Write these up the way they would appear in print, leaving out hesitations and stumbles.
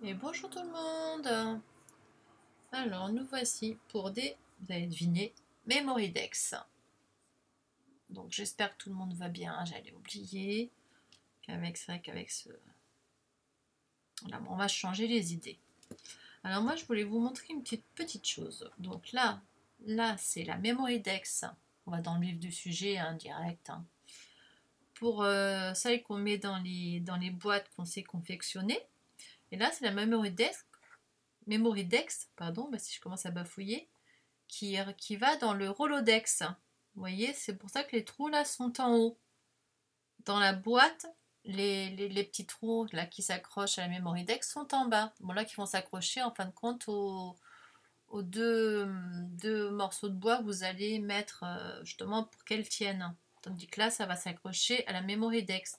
Et bonjour tout le monde. Alors nous voici pour des, vous allez deviner, Memory Dex. Donc j'espère que tout le monde va bien. J'allais oublier qu'avec c'est vrai qu'avec ce, là on va changer les idées. Alors moi je voulais vous montrer une petite chose. Donc là c'est la Memory Dex. On va dans le vif du sujet, hein, direct. Hein. Pour celle qu'on met dans les boîtes qu'on sait confectionner. Et là c'est la Memory Dex, pardon, bah si je commence à bafouiller, qui va dans le Rolodex. Vous voyez, c'est pour ça que les trous là sont en haut. Dans la boîte, les petits trous là qui s'accrochent à la Memory Dex sont en bas. Bon là qui vont s'accrocher en fin de compte aux deux morceaux de bois que vous allez mettre justement pour qu'elles tiennent. Tandis que là, ça va s'accrocher à la Memory Dex.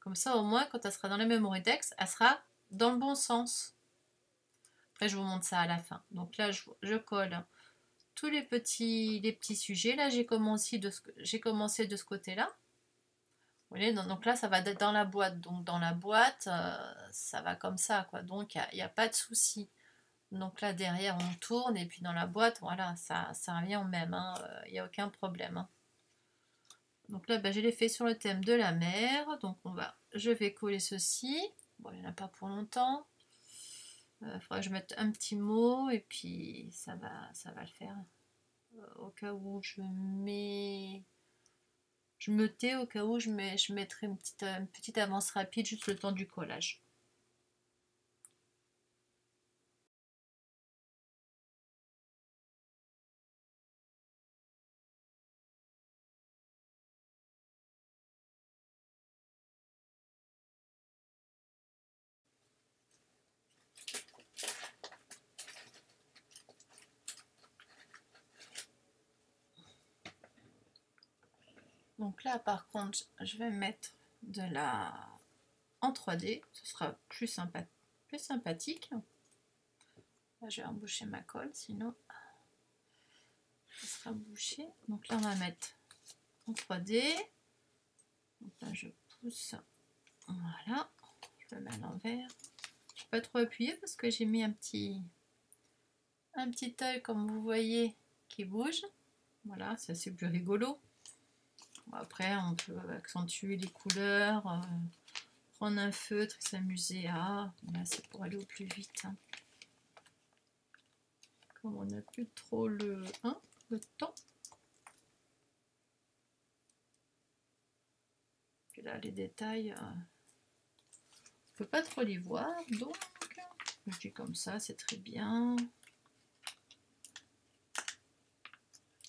Comme ça, au moins, quand elle sera dans la Memory Dex, elle sera dans le bon sens. Après, je vous montre ça à la fin. Donc là, je colle tous les petits sujets. Là, j'ai commencé de ce côté-là. Vous voyez, donc là, ça va être dans la boîte. Donc dans la boîte, ça va comme ça, quoi. Donc il n'y a pas de souci. Donc là, derrière, on tourne. Et puis dans la boîte, voilà, ça revient au même. Hein. Il n'y a aucun problème. Hein. Donc là, je l'ai fait sur le thème de la mer. Donc je vais coller ceci. Bon, il n'y en a pas pour longtemps. Il faudra que je mette un petit mot. Et puis ça va le faire. Au cas où je me tais, au cas où je mettrai une petite avance rapide juste le temps du collage. Donc là par contre je vais mettre de la en 3D, ce sera plus sympathique. Là, je vais emboucher ma colle sinon ça sera bouché. Donc là on va mettre en 3D. Donc là je pousse, voilà, je le mets à l'envers. Je ne vais pas trop appuyer parce que j'ai mis un petit œil comme vous voyez qui bouge. Voilà, ça c'est plus rigolo. Après, on peut accentuer les couleurs, prendre un feutre et s'amuser à... Là, c'est pour aller au plus vite. Hein. Comme on n'a plus trop le temps. Puis là, les détails, on ne peut pas trop les voir. Donc, je dis comme ça, c'est très bien.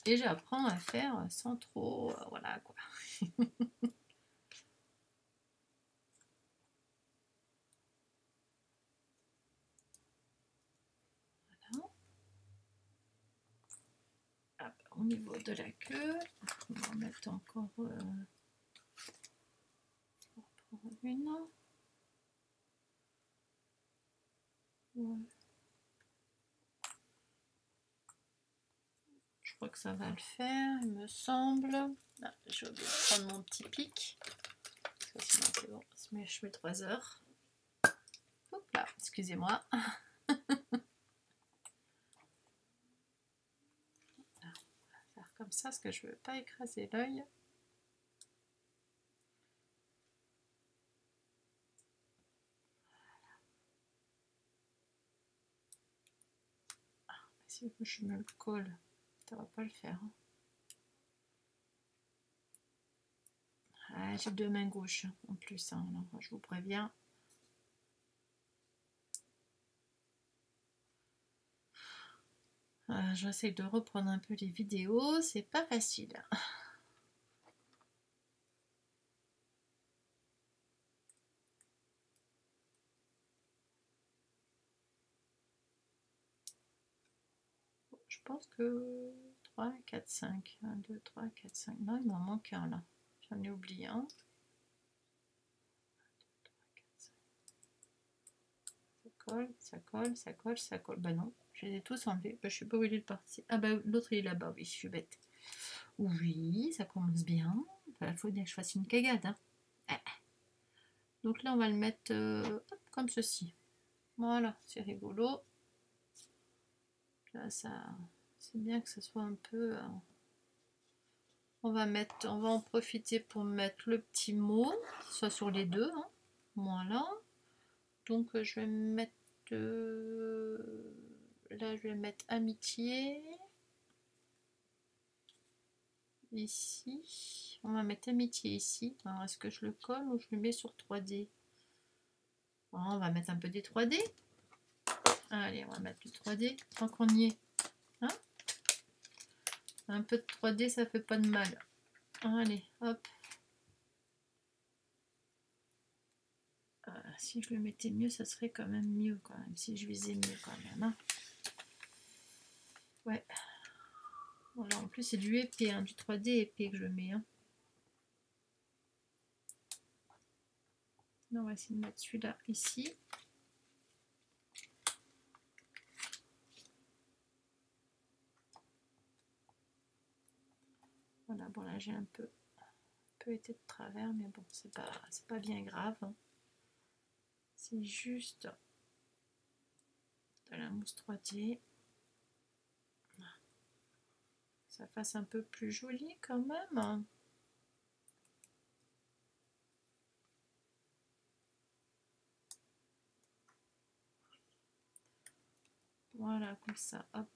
Et j'apprends à faire sans trop... voilà, quoi. Au niveau de la queue, on va en mettre encore une. Ouais. Je crois que ça va le faire, il me semble. Ah, je vais prendre mon petit pic. Sinon c'est bon, je mets 3 heures. Hop là, excusez-moi. Faire comme ça parce que je ne veux pas écraser l'œil. Si je me le colle, ça va pas le faire. Ah, j'ai 2 mains gauches en plus, hein, alors je vous préviens. J'essaie de reprendre un peu les vidéos, c'est pas facile. Je pense que 3, 4, 5. 1, 2, 3, 4, 5. Non, il m'en manque un là. J'en ai oublié un. Ça colle, ça colle, ça colle, ça colle. Bah non, je les ai tous enlevés. Bah, je sais pas où il est parti. Ah bah l'autre il est là-bas, oui, je suis bête. Oui, ça commence bien. Il faut bien que je fasse une cagade. Hein. Donc là, on va le mettre comme ceci. Voilà, c'est rigolo. Là, ça, c'est bien que ce soit un peu... on va en profiter pour mettre le petit mot, soit sur les deux. Hein. Voilà. Donc, je vais mettre... là, je vais mettre amitié. Ici. On va mettre amitié ici. Alors, est-ce que je le colle ou je le mets sur 3D? On va mettre un peu des 3D. Allez, on va mettre du 3D tant qu'on y est. Hein, un peu de 3D, ça fait pas de mal. Allez, hop. Si je le mettais mieux, ça serait quand même mieux, quand même. Si je visais mieux, quand même. Hein. Ouais. Voilà, en plus, c'est du épais, hein, du 3D épais que je mets. Hein. On va essayer de mettre celui-là ici. Voilà, bon là j'ai un peu été de travers, mais bon, c'est pas bien grave. Hein. C'est juste de la mousse 3D. Ça fasse un peu plus joli quand même. Voilà, comme ça, hop,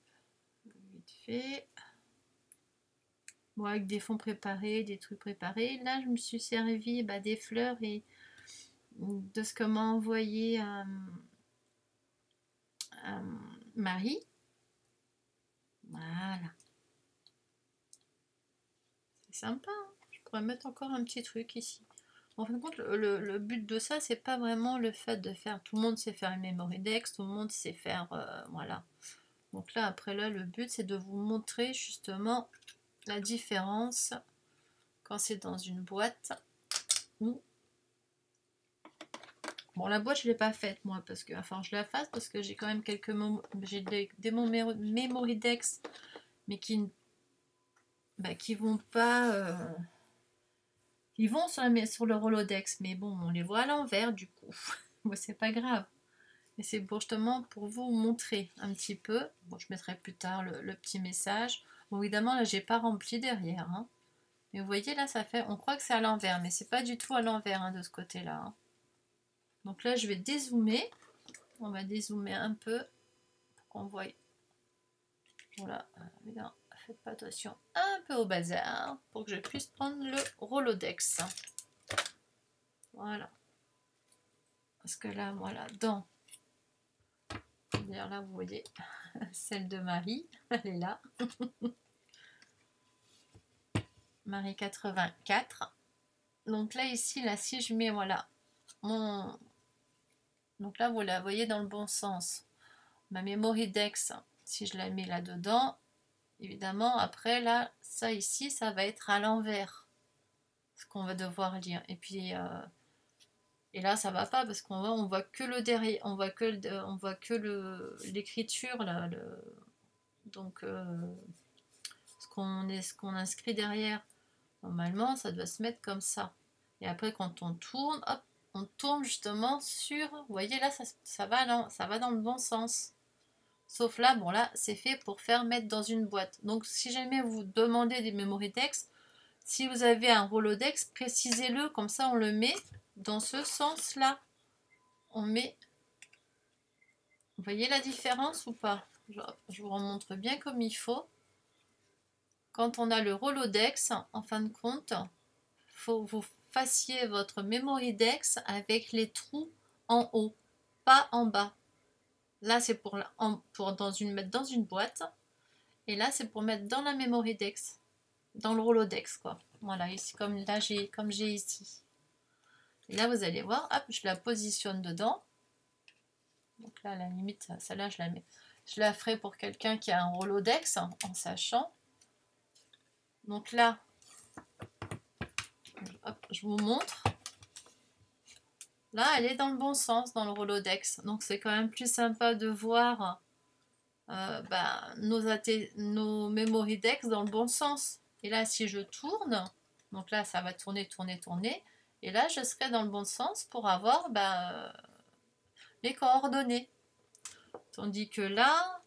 vite fait. Bon, avec des fonds préparés, des trucs préparés. Là, je me suis servi des fleurs et de ce que m'a envoyé Marie. Voilà. C'est sympa. Hein, je pourrais mettre encore un petit truc ici. En fin de compte, le but de ça, c'est pas vraiment le fait de faire... Tout le monde sait faire une memory dex, tout le monde sait faire... voilà. Donc là, après là, le but, c'est de vous montrer justement la différence quand c'est dans une boîte ou... Bon, la boîte, je ne l'ai pas faite, moi, parce que... Enfin, je la fasse parce que j'ai quand même quelques... J'ai des memory dex, mais qui vont pas... Ils vont sur le Rolodex, mais bon, on les voit à l'envers, du coup. Bon, c'est pas grave. Et c'est justement pour vous montrer un petit peu. Bon, je mettrai plus tard le petit message. Bon, évidemment, là, j'ai pas rempli derrière. Hein. Mais vous voyez, là, ça fait... On croit que c'est à l'envers, mais c'est pas du tout à l'envers hein, de ce côté-là. Hein. Donc là, je vais dézoomer. On va dézoomer un peu pour qu'on voie. Voilà. Évidemment, faites pas attention un peu au bazar pour que je puisse prendre le Rolodex. Voilà. Parce que là, voilà, dans... D'ailleurs, là, vous voyez, celle de Marie, elle est là. Marie 84. Donc là, ici, là, si je mets, voilà, mon... Donc là, vous la voyez dans le bon sens. Ma memory dex, si je la mets là-dedans, évidemment, après, là, ça ici, ça va être à l'envers. Ce qu'on va devoir lire. Et puis... Et là, ça va pas parce qu'on voit que le derrière, on voit que l'écriture là, donc ce qu'on inscrit derrière. Normalement, ça doit se mettre comme ça. Et après, quand on tourne, hop, on tourne justement sur. Vous voyez là, ça va dans le bon sens. Sauf là, bon là, c'est fait pour faire mettre dans une boîte. Donc, si jamais vous demandez des memory text, si vous avez un Rolodex, précisez-le, comme ça on le met dans ce sens-là. On met... Vous voyez la différence ou pas? Je vous remontre bien comme il faut. Quand on a le Rolodex, en fin de compte, faut vous fassiez votre memory dex avec les trous en haut, pas en bas. Là, c'est pour mettre dans une boîte. Et là, c'est pour mettre dans la memory dex, dans le Rolodex, quoi. Voilà, ici, comme j'ai ici. Et là, vous allez voir, hop, je la positionne dedans. Donc là, à la limite, celle-là, je la mets. Je la ferai pour quelqu'un qui a un Rolodex, en sachant. Donc là, hop, je vous montre. Là, elle est dans le bon sens, dans le Rolodex. Donc, c'est quand même plus sympa de voir nos memory dex dans le bon sens. Et là, si je tourne, donc là, ça va tourner, tourner, tourner. Et là, je serai dans le bon sens pour avoir les coordonnées. Tandis que là,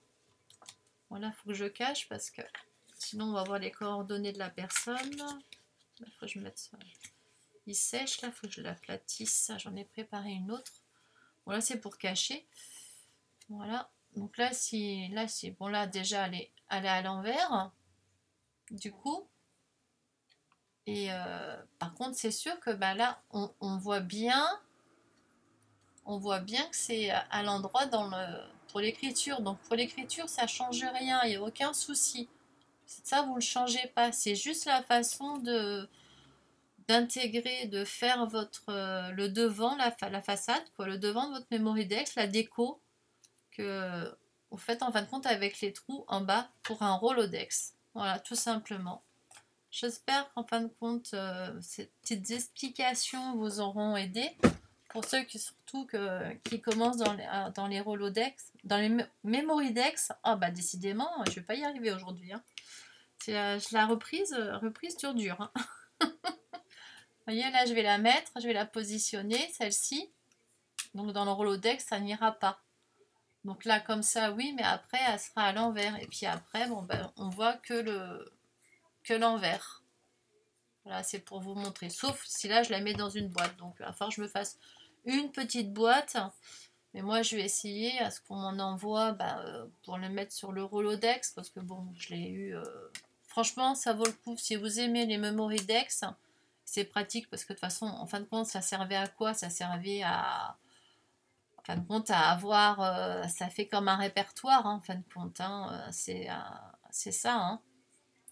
voilà, il faut que je cache parce que sinon on va voir les coordonnées de la personne. Il faut que je mette ça. Il sèche, là, il faut que je l'aplatisse. J'en ai préparé une autre. Voilà, c'est pour cacher. Voilà. Donc là, bon, là, déjà, elle est à l'envers. Du coup. Et par contre, c'est sûr que bah, là, on voit bien que c'est à l'endroit pour l'écriture. Donc pour l'écriture, ça change rien, il n'y a aucun souci. Ça, vous ne le changez pas. C'est juste la façon d'intégrer, de faire le devant, la façade, quoi, le devant de votre Memory-Dex, la déco que vous faites en fin de compte avec les trous en bas pour un Rolodex. Voilà, tout simplement. J'espère qu'en fin de compte, ces petites explications vous auront aidé. Pour ceux qui commencent dans les Rolodex, dans les Memory-Dex, ah bah décidément, je vais pas y arriver aujourd'hui. Hein. C'est la reprise dure. Hein. Vous voyez, là, je vais la mettre, je vais la positionner, celle-ci. Donc dans le Rolodex, ça n'ira pas. Donc là, comme ça, oui, mais après, elle sera à l'envers. Et puis après, bon, ben, on voit que l'envers. Voilà, c'est pour vous montrer. Sauf si là, je la mets dans une boîte. Donc, il va falloir que je me fasse une petite boîte. Mais moi, je vais essayer à ce qu'on m'en envoie pour le mettre sur le Rolodex. Parce que bon, je l'ai eu... Franchement, ça vaut le coup. Si vous aimez les Memory-Dex, c'est pratique. Parce que de toute façon, en fin de compte, ça servait à quoi? Ça servait à... En fin de compte, à avoir... ça fait comme un répertoire, hein, en fin de compte. Hein, c'est ça, hein.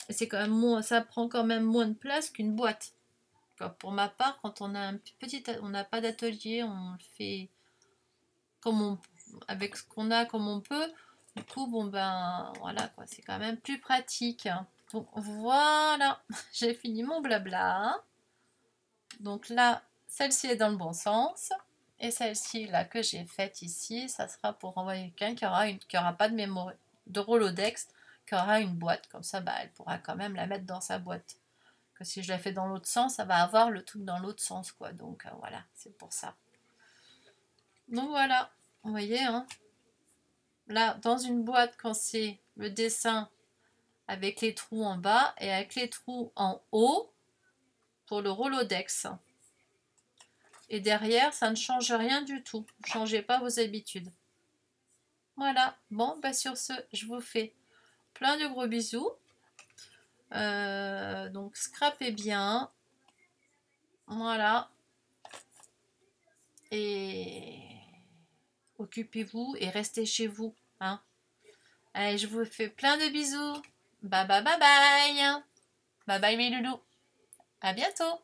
C'est quand même ça prend quand même moins de place qu'une boîte. Pour ma part, quand on a on n'a pas d'atelier, on le fait avec ce qu'on a comme on peut. Du coup, bon ben voilà quoi, c'est quand même plus pratique. Donc voilà, j'ai fini mon blabla. Donc là, celle-ci est dans le bon sens. Et celle-ci là que j'ai faite ici, ça sera pour envoyer quelqu'un qui aura pas de mémoire de Rolodex, qui aura une boîte. Comme ça, bah, elle pourra quand même la mettre dans sa boîte. Que si je la fais dans l'autre sens, ça va avoir le truc dans l'autre sens, quoi. Donc voilà, c'est pour ça. Donc voilà, vous voyez, hein. Là, dans une boîte, quand c'est le dessin avec les trous en bas et avec les trous en haut pour le Rolodex. Et derrière, ça ne change rien du tout. Ne changez pas vos habitudes. Voilà. Bon, bah sur ce, je vous fais plein de gros bisous. Donc, scrapez bien. Voilà. Et occupez-vous et restez chez vous. Hein. Allez, je vous fais plein de bisous. Bye bye bye bye. Bye bye mes loulous. À bientôt.